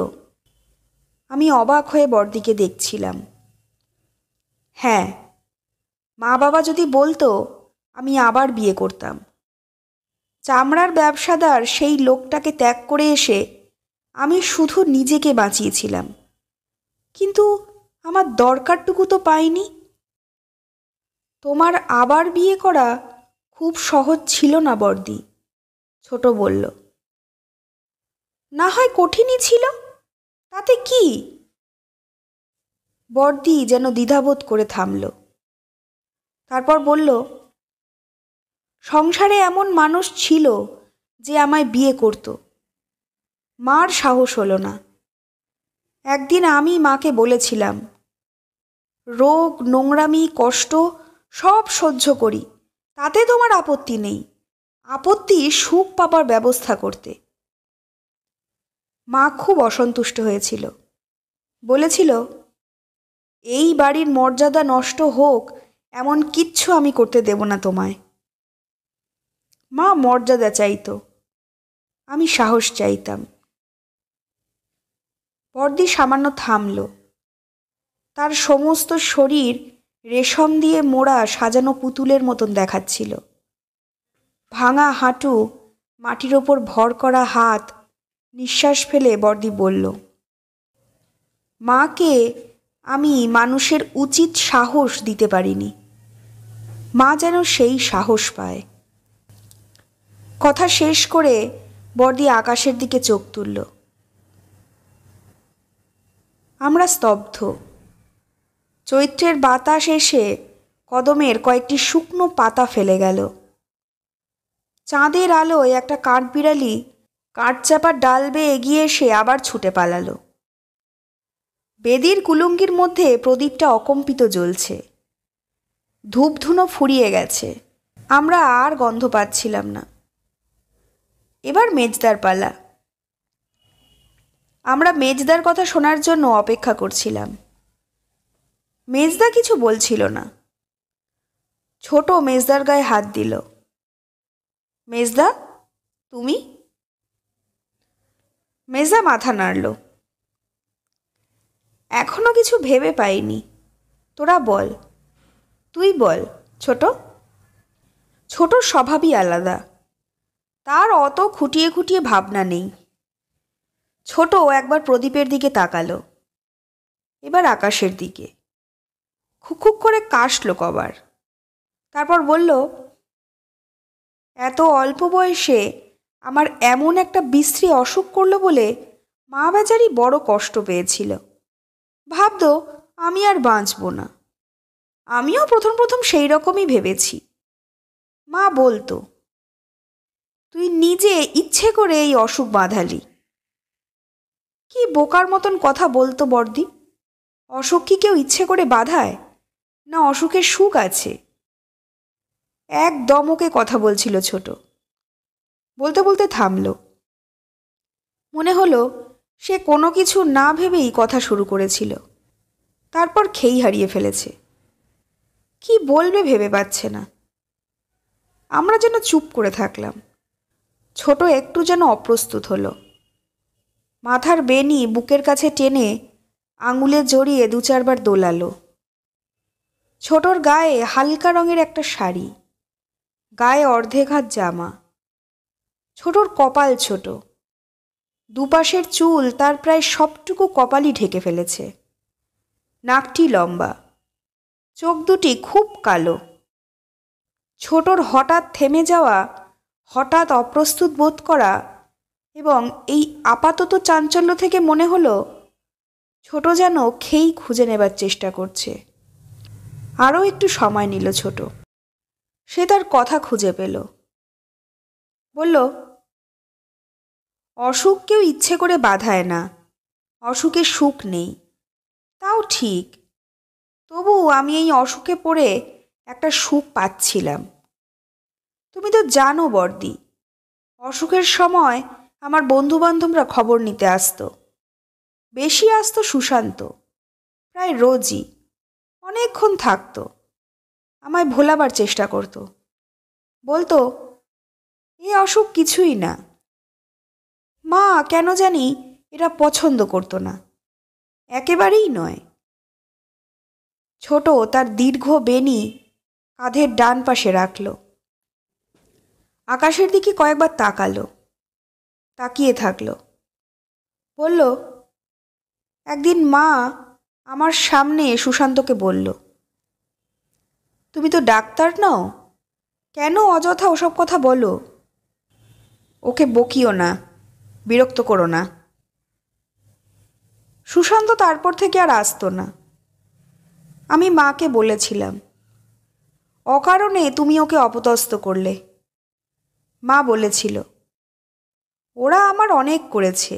আমি অবাক হয়ে বর্দিকে দেখছিলাম। হ্যাঁ, মা বাবা যদি বলতো আমি আবার বিয়ে করতাম। চামড়ার ব্যবসাদার সেই লোকটাকে ত্যাগ করে এসে আমি শুধু নিজেকে বাঁচিয়েছিলাম, কিন্তু আমার দরকারটুকু তো পাইনি। তোমার আবার বিয়ে করা খুব সহজ ছিল না বর্দি, ছোট বলল। না হয় কঠিনই ছিল, তাতে কি? বর্দি যেন দ্বিধাবোধ করে থামল। তারপর বলল, সংসারে এমন মানুষ ছিল যে আমায় বিয়ে করত। মার সাহস হলো না। একদিন আমি মাকে বলেছিলাম, রোগ, নোংরামি, কষ্ট সব সহ্য করি, তাতে তোমার আপত্তি নেই, আপত্তি সুখ পাবার ব্যবস্থা করতে। মা খুব অসন্তুষ্ট হয়েছিল। বলেছিল, এই বাড়ির মর্যাদা নষ্ট হোক এমন কিচ্ছু আমি করতে দেব না তোমায়। মা মর্যাদা চাইতো, আমি সাহস চাইতাম। বর্দি সামান্য থামল। তার সমস্ত শরীর রেশম দিয়ে মোড়া সাজানো পুতুলের মতন দেখাচ্ছিল। ভাঙা হাঁটু, মাটির ওপর ভর করা হাত। নিঃশ্বাস ফেলে বর্দি বলল, মাকে আমি মানুষের উচিত সাহস দিতে পারিনি। মা যেন সেই সাহস পায়। কথা শেষ করে বর্দি আকাশের দিকে চোখ তুলল। আমরা স্তব্ধ। চৈত্রের বাতাস এসে কদমের কয়েকটি শুকনো পাতা ফেলে গেল। চাঁদের আলোয় একটা কাঠবিড়ালি কাঠচাপার ডাল বেয়ে এগিয়ে এসে আবার ছুটে পালালো। বেদির কুলুঙ্গির মধ্যে প্রদীপটা অকম্পিত জ্বলছে। ধূপধুনো ফুরিয়ে গেছে। আমরা আর গন্ধ পাচ্ছিলাম না। এবার মেজদার পালা। আমরা মেজদার কথা শোনার জন্য অপেক্ষা করছিলাম। মেজদা কিছু বলছিল না। ছোট মেজদার গায়ে হাত দিল। মেজদা, তুমি? মেজদা মাথা নাড়ল। এখনো কিছু ভেবে পাইনি। তোরা বল, তুই বল ছোট। ছোটর স্বভাবই আলাদা, তার অত খুঁটিয়ে খুঁটিয়ে ভাবনা নেই। ছোট একবার প্রদীপের দিকে তাকালো, এবার আকাশের দিকে, খুক করে কাশলো কবার। তারপর বলল, এত অল্প বয়সে আমার এমন একটা বিশ্রী অসুখ করলো বলে মা বেচারি বড় কষ্ট পেয়েছিল। ভাবতো আমি আর বাঁচব না। আমিও প্রথম প্রথম সেই রকমই ভেবেছি। মা বলতো, তুই নিজে ইচ্ছে করে এই অসুখ বাঁধালি। কি বোকার মতন কথা বলতো বর্দি। অসুখ কি কেউ ইচ্ছে করে বাঁধায়? না অসুখের সুখ আছে? একদম ওকে কথা বলছিল ছোট। বলতে বলতে থামল। মনে হলো সে কোনো কিছু না ভেবেই কথা শুরু করেছিল, তারপর খেই হারিয়ে ফেলেছে। কি বলবে ভেবে পাচ্ছে না। আমরা যেন চুপ করে থাকলাম। ছোট একটু যেন অপ্রস্তুত হলো। মাথার বেনি বুকের কাছে টেনে আঙুলে জড়িয়ে 2-4 বার দোলালো। ছোটর গায়ে হালকা রঙের একটা শাড়ি, গায়ে অর্ধেক হাত জামা। ছোটর কপাল ছোট, দুপাশের চুল তার প্রায় সবটুকু কপালই ঢেকে ফেলেছে। নাকটি লম্বা, চোখ দুটি খুব কালো। ছোটর হঠাৎ থেমে যাওয়া, হঠাৎ অপ্রস্তুত বোধ করা এবং এই আপাতত চাঞ্চল্য থেকে মনে হলো ছোট যেন খেই খুঁজে নেবার চেষ্টা করছে। আরও একটু সময় নিল ছোট। সে তার কথা খুঁজে পেল। বলল, অসুখ কেউ ইচ্ছে করে বাঁধায় না, অসুখে সুখ নেই। তাও ঠিক, তবু আমি এই অসুখে পড়ে একটা সুখ পাচ্ছিলাম। তুমি তো জানো বর্দি, অসুখের সময় আমার বন্ধুবান্ধবরা খবর নিতে আসতো। বেশি আসতো সুশান্ত, প্রায় রোজই। অনেকক্ষণ থাকতো, আমায় ভোলাবার চেষ্টা করত। বলতো, এ অসুখ কিছুই না। মা কেন জানি এটা পছন্দ করতো না, একেবারেই নয়। ছোট তার দীর্ঘ বেনি কাঁধের ডান পাশে রাখল। আকাশের দিকে কয়েকবার তাকালো, তাকিয়ে থাকলো। বলল, একদিন মা আমার সামনে সুশান্তকে বলল, তুমি তো ডাক্তার নও, কেন অযথা ওসব কথা বলো? ওকে বকিও না, বিরক্ত করো না। সুশান্ত তারপর থেকে আর আসতো না। আমি মাকে বলেছিলাম, অকারণে তুমি ওকে অপদস্থ করলে। মা বলেছিল, ওরা আমার অনেক করেছে,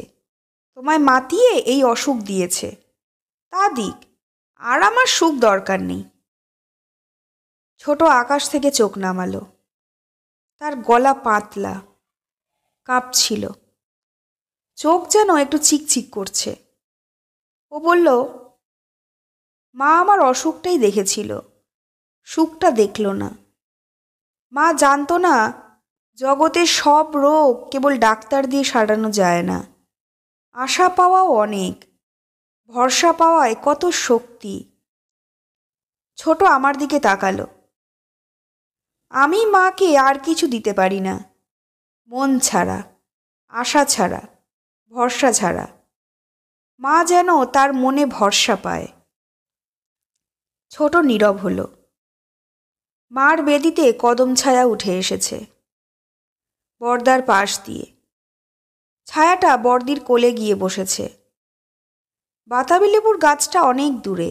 তোমায় মাতিয়ে এই অসুখ দিয়েছে, তা দিক, আর আমার সুখ দরকার নেই। ছোট আকাশ থেকে চোখ নামালো। তার গলা পাতলা, কাঁপছিল, চোখ যেন একটু চিকচিক করছে। ও বলল, মা আমার অসুখটাই দেখেছিল, সুখটা দেখল না। মা জানতো না জগতের সব রোগ কেবল ডাক্তার দিয়ে সারানো যায় না। আশা পাওয়াও অনেক, ভরসা পাওয়ায় কত শক্তি। ছোট আমার দিকে তাকালো। আমি মাকে আর কিছু দিতে পারি না, মন ছাড়া, আশা ছাড়া, ভরসা ছাড়া। মা যেন তার মনে ভরসা পায়। ছোট নীরব হলো। মার বেদিতে কদম ছায়া উঠে এসেছে বর্দার পাশ দিয়ে। ছায়াটা বর্দির কোলে গিয়ে বসেছে। বাতাবি লেবুর গাছটা অনেক দূরে।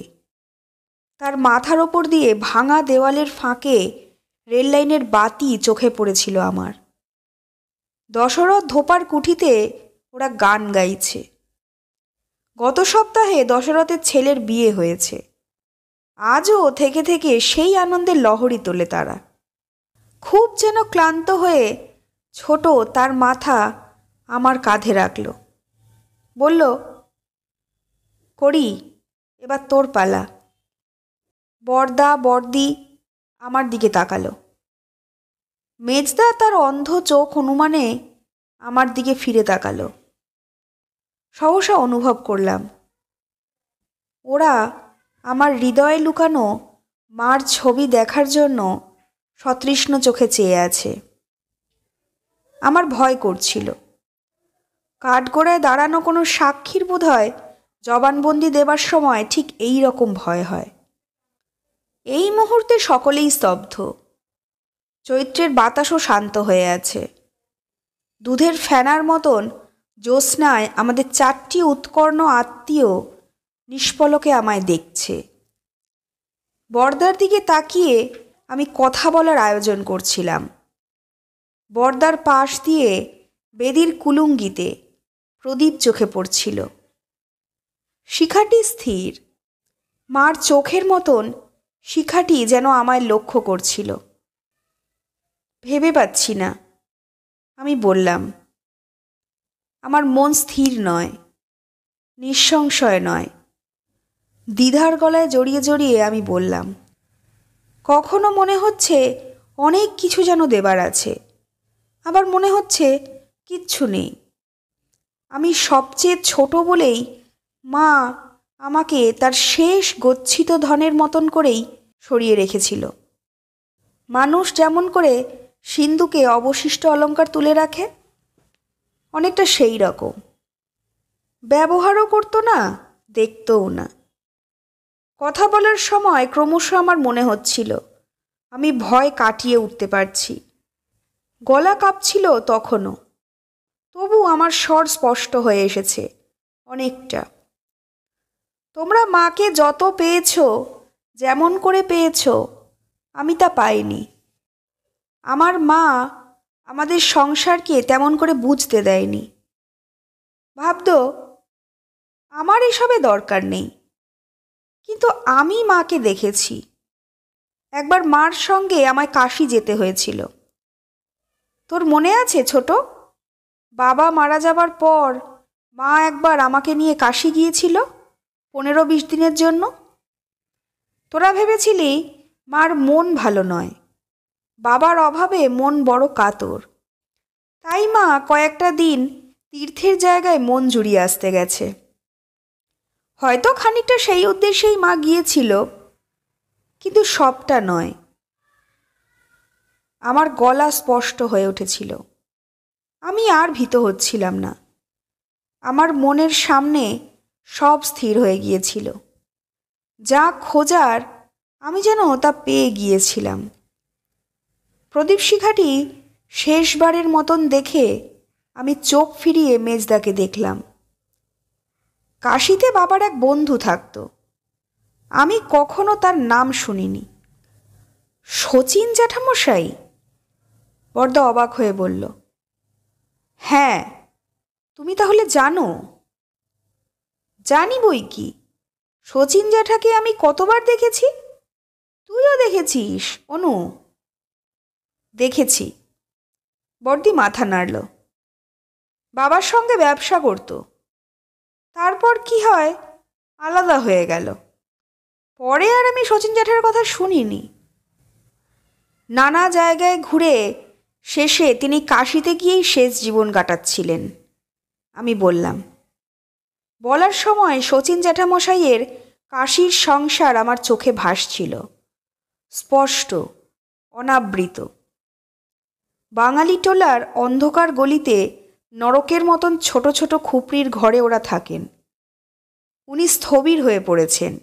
তার মাথার ওপর দিয়ে ভাঙা দেওয়ালের ফাঁকে রেললাইনের বাতি চোখে পড়েছিল আমার। দশরথ ধোপার কুঠিতে ওরা গান গাইছে। গত সপ্তাহে দশরথের ছেলের বিয়ে হয়েছে। আজও থেকে থেকে সেই আনন্দের লহরী তোলে তারা। খুব যেন ক্লান্ত হয়ে ছোট তার মাথা আমার কাঁধে রাখল। বলল, করি, এবার তোর পালা। বর্দা বর্দি আমার দিকে তাকালো। মেজদা তার অন্ধ চোখ অনুমানে আমার দিকে ফিরে তাকালো। সহসা অনুভব করলাম ওরা আমার হৃদয়ে লুকানো মার ছবি দেখার জন্য সতৃষ্ণ চোখে চেয়ে আছে। আমার ভয় করছিল। কাঠগড়ায় দাঁড়ানো কোনো সাক্ষীর বোধহয় জবানবন্দি দেবার সময় ঠিক এই রকম ভয় হয়। এই মুহূর্তে সকলেই স্তব্ধ। চৈত্রের বাতাসও শান্ত হয়ে আছে। দুধের ফেনার মতন জ্যোৎস্নায় আমাদের 4টি উৎকর্ণ আত্মীয় নিষ্পলকে আমায় দেখছে। বরদার দিকে তাকিয়ে আমি কথা বলার আয়োজন করছিলাম। বরদার পাশ দিয়ে বেদির কুলুঙ্গিতে প্রদীপ চোখে পড়ছিল। শিখাটি স্থির। মার চোখের মতন শিখাটি যেন আমায় লক্ষ্য করছিল। ভেবে পাচ্ছি না। আমি বললাম, আমার মন স্থির নয়, নিঃসংশয় নয়। দ্বিধার গলায় জড়িয়ে জড়িয়ে আমি বললাম, কখনো মনে হচ্ছে অনেক কিছু যেন দেবার আছে, আবার মনে হচ্ছে কিচ্ছু নেই। আমি সবচেয়ে ছোট বলেই মা আমাকে তার শেষ গচ্ছিত ধনের মতন করেই সরিয়ে রেখেছিল। মানুষ যেমন করে সিন্ধুকে অবশিষ্ট অলংকার তুলে রাখে, অনেকটা সেই রকম। ব্যবহারও করতো না, দেখতও না। কথা বলার সময় ক্রমশ আমার মনে হচ্ছিল আমি ভয় কাটিয়ে উঠতে পারছি। গলা কাঁপছিল তখনও, তবু আমার স্বর স্পষ্ট হয়ে এসেছে অনেকটা। তোমরা মাকে যত পেয়েছ, যেমন করে পেয়েছ, আমি তা পাইনি। আমার মা আমাদের সংসারকে তেমন করে বুঝতে দেয়নি। ভাবত আমার এসবে দরকার নেই। কিন্তু আমি মাকে দেখেছি। একবার মার সঙ্গে আমায় কাশী যেতে হয়েছিল। তোর মনে আছে ছোট? বাবা মারা যাবার পর মা একবার আমাকে নিয়ে কাশী গিয়েছিল 15-20 দিনের জন্য। তোরা ভেবেছিলি মার মন ভালো নয়, বাবার অভাবে মন বড় কাতর, তাই মা কয়েকটা দিন তীর্থের জায়গায় মন জুড়িয়ে আসতে গেছে। হয়তো খানিকটা সেই উদ্দেশ্যেই মা গিয়েছিল, কিন্তু সবটা নয়। আমার গলা স্পষ্ট হয়ে উঠেছিল। আমি আর ভীত হচ্ছিলাম না। আমার মনের সামনে সব স্থির হয়ে গিয়েছিল। যা খোঁজার আমি যেন তা পেয়ে গিয়েছিলাম। প্রদীপ শিখাটি শেষবারের মতন দেখে আমি চোখ ফিরিয়ে মেজদাকে দেখলাম। কাশীতে বাবার এক বন্ধু থাকত। আমি কখনো তার নাম শুনিনি। শচীন জ্যাঠামশাই? বড়দা অবাক হয়ে বলল, হ্যাঁ, তুমি তাহলে জানো? জানি বই কি, শচীন জ্যাঠাকে আমি কতবার দেখেছি। তুইও দেখেছিস অনু? দেখেছি। বড়দি মাথা নাড়ল। বাবার সঙ্গে ব্যবসা করত, তারপর কি হয় আলাদা হয়ে গেল। পরে আর আমি শচীন জ্যাঠার কথা শুনিনি। নানা জায়গায় ঘুরে শেষে তিনি কাশীতে গিয়েই শেষ জীবন কাটাচ্ছিলেন, আমি বললাম। বলার সময় শচীন জ্যাঠামশাইয়ের কাশীর সংসার আমার চোখে ভাসছিল, স্পষ্ট, অনাবৃত। বাঙালি টোলার অন্ধকার গলিতে নরকের মতন ছোট ছোট খুপড়ির ঘরে ওরা থাকেন। উনি স্থবির হয়ে পড়েছেন।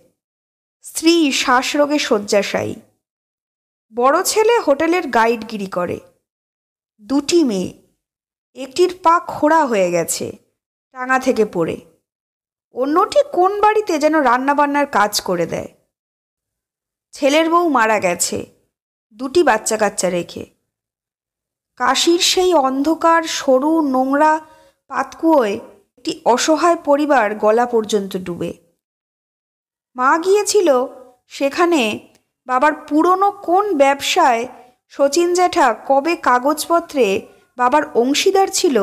স্ত্রী শ্বাসরোগে শয্যাশায়ী। বড় ছেলে হোটেলের গাইডগিরি করে। 2টি মেয়ে, একটির পা খোড়া হয়ে গেছে টাঙা থেকে পড়ে, অন্যটি কোন বাড়িতে যেন রান্নাবান্নার কাজ করে দেয়। ছেলের বউ মারা গেছে 2টি বাচ্চা কাচ্চা রেখে। কাশীর সেই অন্ধকার সরু নোংরা পাতকুয়োয় একটি অসহায় পরিবার গলা পর্যন্ত ডুবে। মা গিয়েছিল সেখানে বাবার পুরনো কোন ব্যবসায় শচীন জ্যাঠা কবে কাগজপত্রে বাবার অংশীদার ছিল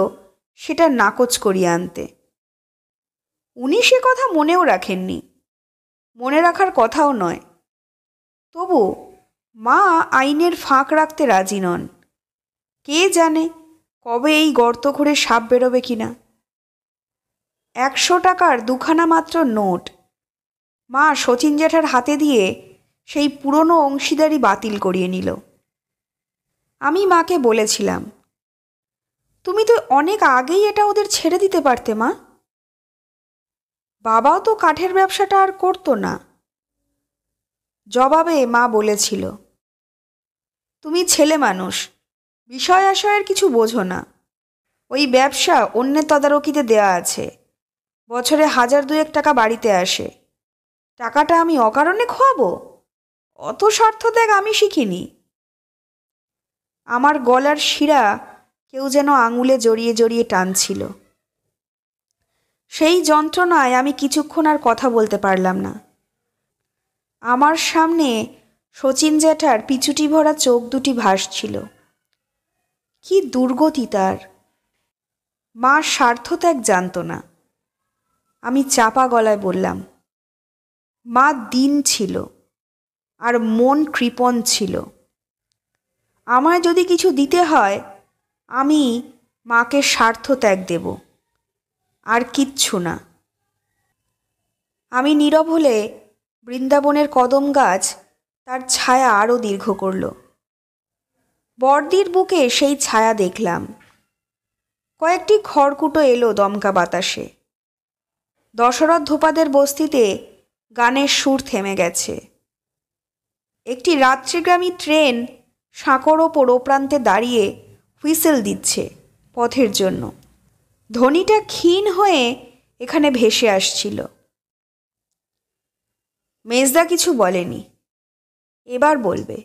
সেটা নাকচ করিয়ে আনতে। উনি সে কথা মনেও রাখেননি, মনে রাখার কথাও নয়। তবু মা আইনের ফাঁক রাখতে রাজি নন। কে জানে কবে এই গর্ত ঘুরে সাপ বেরোবে কিনা। 100 টাকার 2খানা মাত্র নোট, মা শচীন জ্যাঠার হাতে দিয়ে সেই পুরনো অংশীদারি বাতিল করিয়ে নিল। আমি মাকে বলেছিলাম, তুমি তো অনেক আগেই এটা ওদের ছেড়ে দিতে পারতে মা। বাবাও তো কাঠের ব্যবসাটা আর করতো না। জবাবে মা বলেছিল, তুমি ছেলে মানুষ, বিষয় আশয়ের কিছু বোঝো না। ওই ব্যবসা অন্যের তদারকিতে দেয়া আছে, বছরে 1000-2000 টাকা বাড়িতে আসে। টাকাটা আমি অকারণে খোয়াবো? অত স্বার্থ ত্যাগ আমি শিখিনি। আমার গলার শিরা কেউ যেন আঙুলে জড়িয়ে জড়িয়ে টানছিল। সেই যন্ত্রণায় আমি কিছুক্ষণ আর কথা বলতে পারলাম না। আমার সামনে শচীন জ্যাঠার পিছুটি ভরা চোখ দুটি ভাসছিল। কি দুর্গতি তার! মা স্বার্থত্যাগ জানত না। আমি চাপা গলায় বললাম, মা দিন ছিল আর মন কৃপণ ছিল। আমায় যদি কিছু দিতে হয়, আমি মাকে স্বার্থত্যাগ দেব, আর কিচ্ছু না। আমি নীরব হলে বৃন্দাবনের কদম গাছ তার ছায়া আরও দীর্ঘ করল। বর্দির বুকে সেই ছায়া দেখলাম। কয়েকটি খড়কুটো এলো দমকা বাতাসে। দশরথ ধোপাদের বস্তিতে গানের সুর থেমে গেছে। একটি রাত্রিগ্রামী ট্রেন সাঁকোর ওপর ও প্রান্তে দাঁড়িয়ে হুইসেল দিচ্ছে পথের জন্য। ধ্বনিটা ক্ষীণ হয়ে এখানে ভেসে আসছিল। মেজদা কিছু বলেনি, এবার বলবে।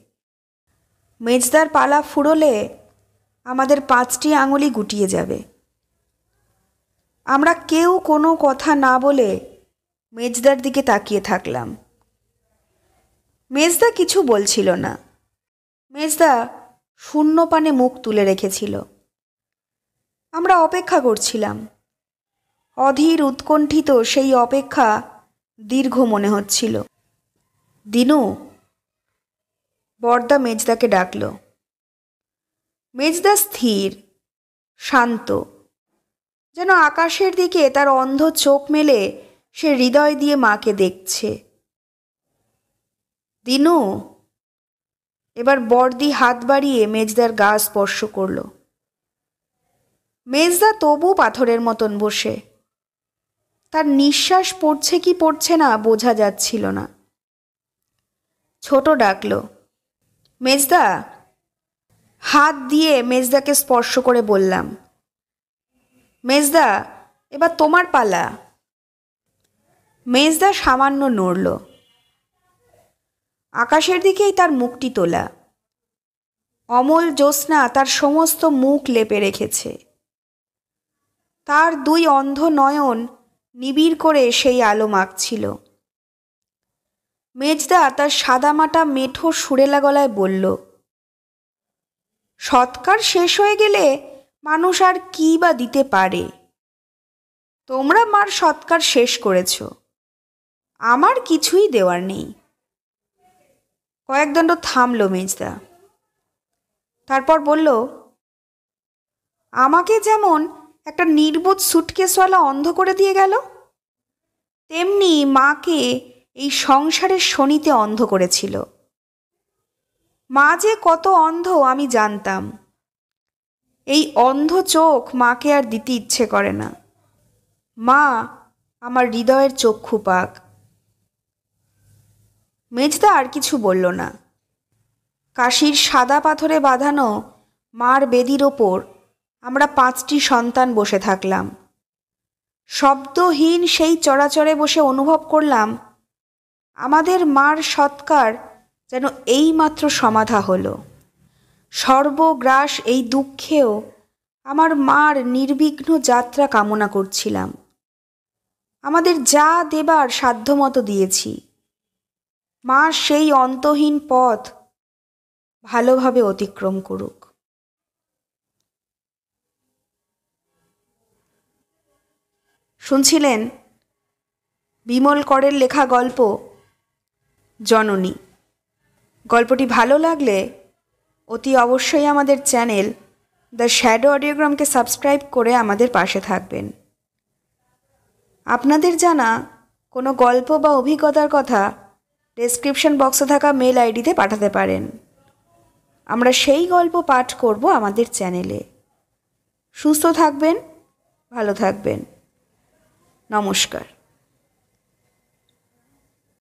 মেজদার পালা ফুরোলে আমাদের 5টি আঙুলি গুটিয়ে যাবে। আমরা কেউ কোনো কথা না বলে মেজদার দিকে তাকিয়ে থাকলাম। মেজদা কিছু বলছিল না। মেজদা শূন্য পানে মুখ তুলে রেখেছিল। আমরা অপেক্ষা করছিলাম। অধীর উৎকণ্ঠিত সেই অপেক্ষা দীর্ঘ মনে হচ্ছিল। দিনু, বর্দা মেজদাকে ডাকল। মেজদা স্থির, শান্ত, যেন আকাশের দিকে তার অন্ধ চোখ মেলে সে হৃদয় দিয়ে মাকে দেখছে। দিনু, এবার বর্দি হাত বাড়িয়ে মেজদার গা স্পর্শ করল। মেজদা তবু পাথরের মতন বসে। তার নিঃশ্বাস পড়ছে কি পড়ছে না বোঝা যাচ্ছিল না। ছোট ডাকল, মেজদা। হাত দিয়ে মেজদাকে স্পর্শ করে বললাম, মেজদা, এবার তোমার পালা। মেজদা সামান্য নড়ল। আকাশের দিকেই তার মুখটি তোলা। অমল জ্যোৎস্না তার সমস্ত মুখ লেপে রেখেছে। তার 2 অন্ধ নয়ন নিবিড় করে সেই আলো মাখছিল। মেজদা তার সাদামাটা মেঠো সুরেলা গলায় বলল, সৎকার শেষ হয়ে গেলে মানুষ আর কী বা দিতে পারে? তোমরা মার সৎকার শেষ করেছ, আমার কিছুই দেওয়ার নেই। কয়েকদণ্ড থামল মেজদা। তারপর বলল, আমাকে যেমন একটা নির্বোধ সুটকেসওয়ালা অন্ধ করে দিয়ে গেল, তেমনি মাকে এই সংসারের শনিতে অন্ধ করেছিল। মা যে কত অন্ধ আমি জানতাম। এই অন্ধ চোখ মাকে আর দিতে ইচ্ছে করে না। মা আমার হৃদয়ের চক্ষু পাক। মেজদা আর কিছু বলল না। কাশির সাদা পাথরে বাঁধানো মার বেদির ওপর আমরা 5টি সন্তান বসে থাকলাম। শব্দহীন সেই চরাচরে বসে অনুভব করলাম আমাদের মার সৎকার যেন এইমাত্র সমাধা হলো। সর্বগ্রাস এই দুঃখেও আমার মার নির্বিঘ্ন যাত্রা কামনা করছিলাম। আমাদের যা দেবার সাধ্যমতো দিয়েছি। মা সেই অন্তহীন পথ ভালোভাবে অতিক্রম করুক। শুনছিলেন বিমল করের লেখা গল্প জননী। গল্পটি ভালো লাগলে অতি অবশ্যই আমাদের চ্যানেল দ্য শ্যাডো অডিওগ্রামকে সাবস্ক্রাইব করে আমাদের পাশে থাকবেন। আপনাদের জানা কোনো গল্প বা অভিজ্ঞতার কথা ডেসক্রিপশন বক্সে থাকা মেল আইডিতে পাঠাতে পারেন। আমরা সেই গল্প পাঠ করব আমাদের চ্যানেলে। সুস্থ থাকবেন, ভালো থাকবেন। নমস্কার।